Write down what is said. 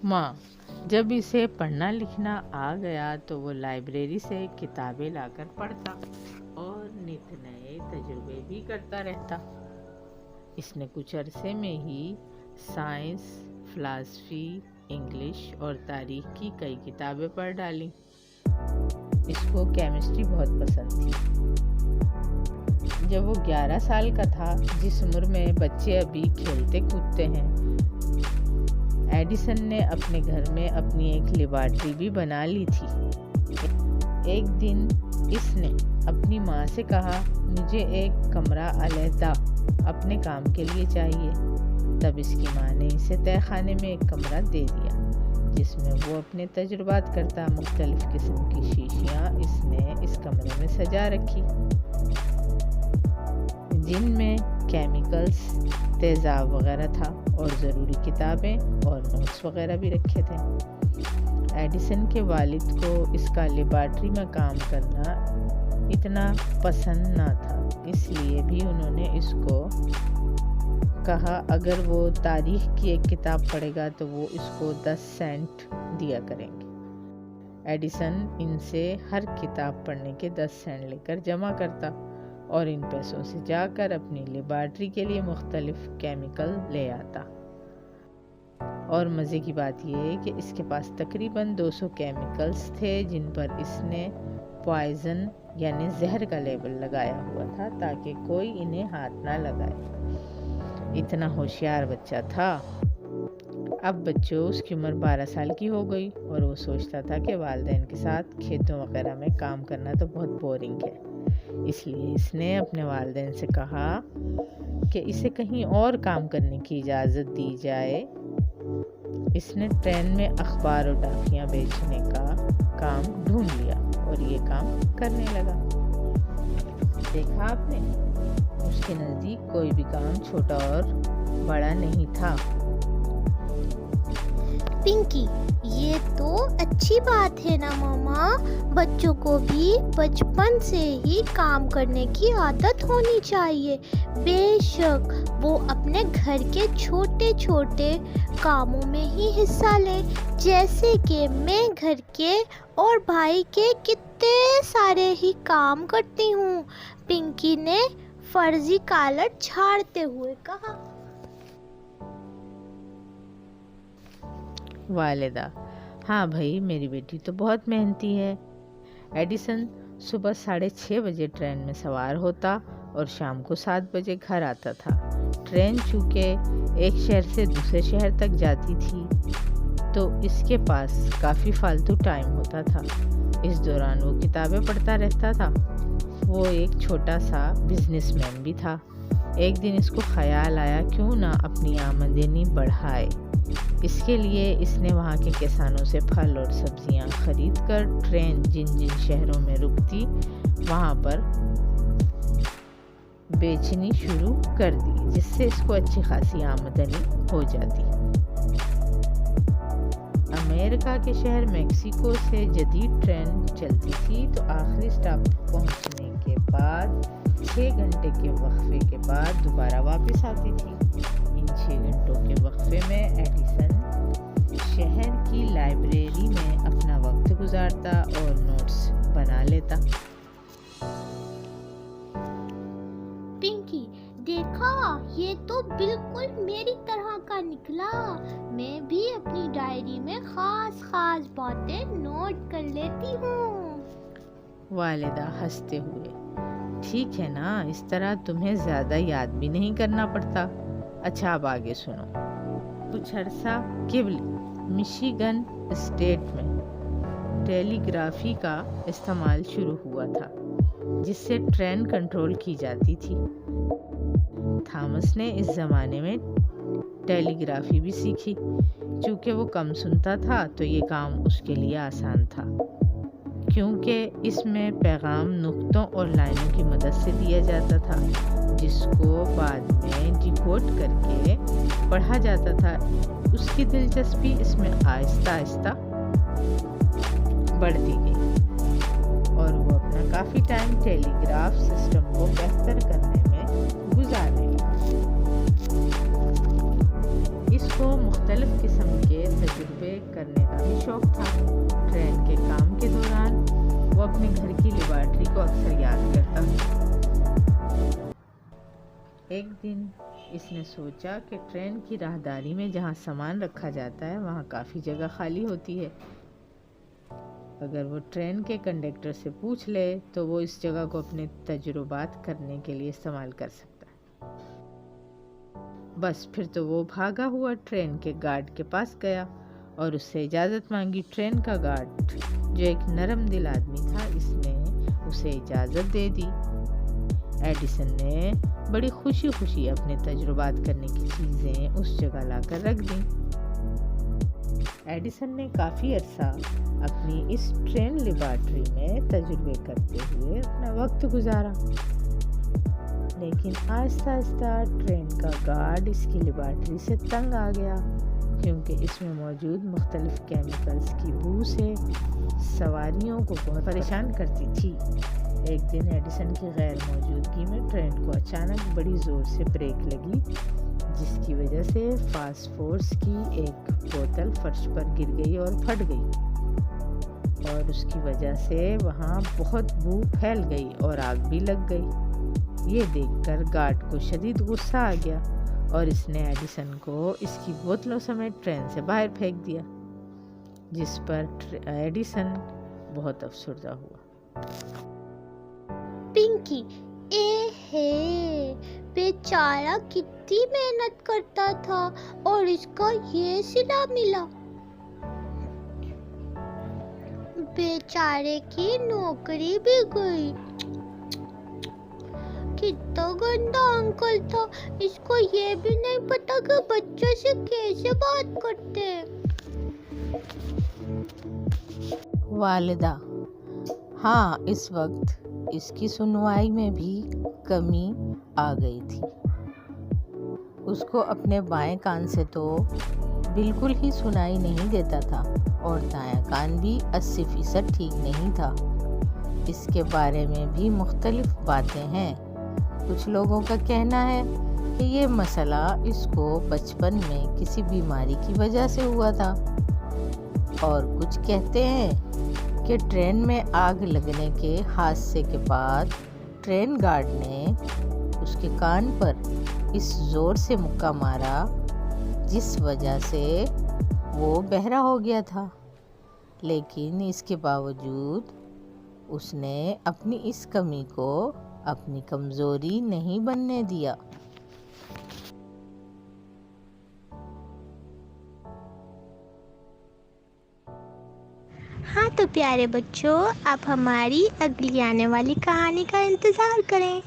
ماں جب اسے پڑھنا لکھنا آ گیا تو وہ لائبریری سے کتابیں لا کر پڑھتا اور نت نئے تجربے بھی کرتا رہتا۔ اس نے کچھ عرصے میں ہی سائنس، فلسفی، انگلش اور تاریخ کی کئی کتابیں پڑھ ڈالیں۔ اس کو کیمسٹری بہت پسند تھی۔ جب وہ 11 سال کا تھا، جس عمر میں بچے ابھی کھیلتے کودتے ہیں، ایڈیسن نے اپنے گھر میں اپنی ایک لیبارٹری بھی بنا لی تھی۔ ایک دن اس نے اپنی ماں سے کہا، مجھے ایک کمرہ علیحدہ اپنے کام کے لیے چاہیے۔ تب اس کی ماں نے اسے تہہ خانے میں ایک کمرہ دے دیا جس میں وہ اپنے تجربات کرتا۔ مختلف قسم کی شیشیاں اس نے اس کمرے میں سجا رکھی جن میں کیمیکلز، تیزاب وغیرہ تھا اور ضروری کتابیں اور نوٹس وغیرہ بھی رکھے تھے۔ ایڈیسن کے والد کو اس کا لیبارٹری میں کام کرنا اتنا پسند نہ تھا، اس لیے بھی انہوں نے اس کو کہا اگر وہ تاریخ کی ایک کتاب پڑھے گا تو وہ اس کو 10 سینٹ دیا کریں گے۔ ایڈیسن ان سے ہر کتاب پڑھنے کے 10 سینٹ لے کر جمع کرتا اور ان پیسوں سے جا کر اپنی لیبارٹری کے لیے مختلف کیمیکل لے آتا۔ اور مزے کی بات یہ ہے کہ اس کے پاس تقریباً 200 کیمیکلز تھے جن پر اس نے پوائزن یعنی زہر کا لیبل لگایا ہوا تھا تاکہ کوئی انہیں ہاتھ نہ لگائے۔ اتنا ہوشیار بچہ تھا۔ اب بچوں اس کی عمر 12 سال کی ہو گئی اور وہ سوچتا تھا کہ والدین کے ساتھ کھیتوں وغیرہ میں کام کرنا تو بہت بورنگ ہے۔ اس لیے اس نے اپنے والدین سے کہا کہ اسے کہیں اور کام کرنے کی اجازت دی جائے۔ اس نے ٹرین میں اخبار اور ڈاکیاں بیچنے کا کام ڈھونڈ لیا اور یہ کام کرنے لگا۔ دیکھا آپ نے، اس کے نزدیک کوئی بھی کام چھوٹا اور بڑا نہیں تھا۔ پنکی، یہ تو اچھی بات ہے نا ماما، بچوں کو بھی بچپن سے ہی کام کرنے کی عادت ہونی چاہیے۔ بے شک وہ اپنے گھر کے چھوٹے چھوٹے کاموں میں ہی حصہ لے، جیسے کہ میں گھر کے اور بھائی کے کتنے سارے ہی کام کرتی ہوں، پنکی نے فرضی کالر جھاڑتے ہوئے کہا۔ والدہ: ہاں بھائی، میری بیٹی تو بہت محنتی ہے۔ ایڈیسن صبح 6:30 بجے ٹرین میں سوار ہوتا اور شام کو 7 بجے گھر آتا تھا۔ ٹرین چونکہ ایک شہر سے دوسرے شہر تک جاتی تھی تو اس کے پاس کافی فالتو ٹائم ہوتا تھا۔ اس دوران وہ کتابیں پڑھتا رہتا تھا۔ وہ ایک چھوٹا سا بزنس مین بھی تھا۔ ایک دن اس کو خیال آیا کیوں نہ اپنی آمدنی بڑھائے۔ اس کے لیے اس نے وہاں کے کسانوں سے پھل اور سبزیاں خرید کر ٹرین جن جن شہروں میں رکتی وہاں پر بیچنی شروع کر دی، جس سے اس کو اچھی خاصی آمدنی ہو جاتی۔ امریکہ کے شہر میکسیکو سے جدید ٹرین چلتی تھی تو آخری اسٹاپ پہنچنے کے بعد 6 گھنٹے کے وقفے کے بعد دوبارہ واپس آتی تھی۔ ان 6 گھنٹوں کے وقفے میں ایڈیسن شہر کی لائبریری میں اپنا وقت گزارتا اور نوٹس بنا لیتا۔ پنکی، دیکھا، یہ تو بالکل میری طرح کا نکلا۔ میں بھی اپنی ڈائری میں خاص خاص باتیں نوٹ کر لیتی ہوں۔ والدہ ہنستے ہوئے: ٹھیک ہے نا، اس طرح تمہیں زیادہ یاد بھی نہیں کرنا پڑتا۔ اچھا اب آگے سنو۔ کچھ عرصہ قبل مشیگن اسٹیٹ میں ٹیلی گرافی کا استعمال شروع ہوا تھا جس سے ٹرین کنٹرول کی جاتی تھی۔ تھامس نے اس زمانے میں ٹیلی گرافی بھی سیکھی۔ چونکہ وہ کم سنتا تھا تو یہ کام اس کے لیے آسان تھا، کیونکہ اس میں پیغام نقطوں اور لائنوں کی مدد سے دیا جاتا تھا جس کو بعد میں ڈیکوڈ کر کے پڑھا جاتا تھا۔ اس کی دلچسپی اس میں آہستہ آہستہ بڑھتی گئی اور وہ اپنا کافی ٹائم ٹیلی گراف سسٹم کو بہتر کرنے میں گزارنے لگا۔ اس کو مختلف قسم کے تجربے کرنے کا بھی شوق تھا۔ ٹرین کے کام کے دوران وہ اپنے گھر کی لیبارٹری کو اکثر یاد کرتا۔ ایک دن اس نے سوچا کہ ٹرین کی راہداری میں جہاں سامان رکھا جاتا ہے وہاں کافی جگہ خالی ہوتی ہے۔ اگر وہ ٹرین کے کنڈکٹر سے پوچھ لے تو وہ اس جگہ کو اپنے تجربات کرنے کے لیے استعمال کر سکتا ہے۔ بس پھر تو وہ بھاگا ہوا ٹرین کے گارڈ کے پاس گیا اور اس سے اجازت مانگی۔ ٹرین کا گارڈ جو ایک نرم دل آدمی تھا، اس نے اسے اجازت دے دی۔ ایڈیسن نے بڑی خوشی خوشی اپنے تجربات کرنے کی چیزیں اس جگہ لا کر رکھ دیں۔ ایڈیسن نے کافی عرصہ اپنی اس ٹرین لیبارٹری میں تجربے کرتے ہوئے اپنا وقت گزارا، لیکن آہستہ آہستہ ٹرین کا گارڈ اس کی لیبارٹری سے تنگ آ گیا، کیونکہ اس میں موجود مختلف کیمیکلز کی بو سے سواریوں کو بہت پریشان کرتی تھی۔ ایک دن ایڈیسن کی غیر موجودگی میں ٹرین کو اچانک بڑی زور سے بریک لگی، جس کی وجہ سے فاسفورس کی ایک بوتل فرش پر گر گئی اور پھٹ گئی، اور اس کی وجہ سے وہاں بہت بو پھیل گئی اور آگ بھی لگ گئی۔ یہ دیکھ کر گارڈ کو شدید غصہ آ گیا اور اس نے ایڈیسن کو اس کی بوتلوں سمیت ٹرین سے باہر پھینک دیا، جس پر ایڈیسن بہت افسردہ ہوا۔ پنکی، اے ہے بیچارہ کتنی محنت کرتا تھا اور اس کا یہ صلہ ملا۔ بیچارے کی نوکری بھی گئی۔ کتنا گندا انکل تھا، اس کو یہ بھی نہیں پتا کہ بچوں سے کیسے بات کرتے ہیں۔ والدہ: ہاں، اس وقت اس کی سنوائی میں بھی کمی آ گئی تھی۔ اس کو اپنے بائیں کان سے تو بالکل ہی سنائی نہیں دیتا تھا اور دایاں کان بھی 80% ٹھیک نہیں تھا۔ اس کے بارے میں بھی مختلف باتیں ہیں۔ کچھ لوگوں کا کہنا ہے کہ یہ مسئلہ اس کو بچپن میں کسی بیماری کی وجہ سے ہوا تھا، اور کچھ کہتے ہیں کہ ٹرین میں آگ لگنے کے حادثے کے بعد ٹرین گارڈ نے اس کے کان پر اس زور سے مکہ مارا جس وجہ سے وہ بہرا ہو گیا تھا، لیکن اس کے باوجود اس نے اپنی اس کمی کو اپنی کمزوری نہیں بننے دیا۔ ہاں تو پیارے بچوں، اب ہماری اگلی آنے والی کہانی کا انتظار کریں۔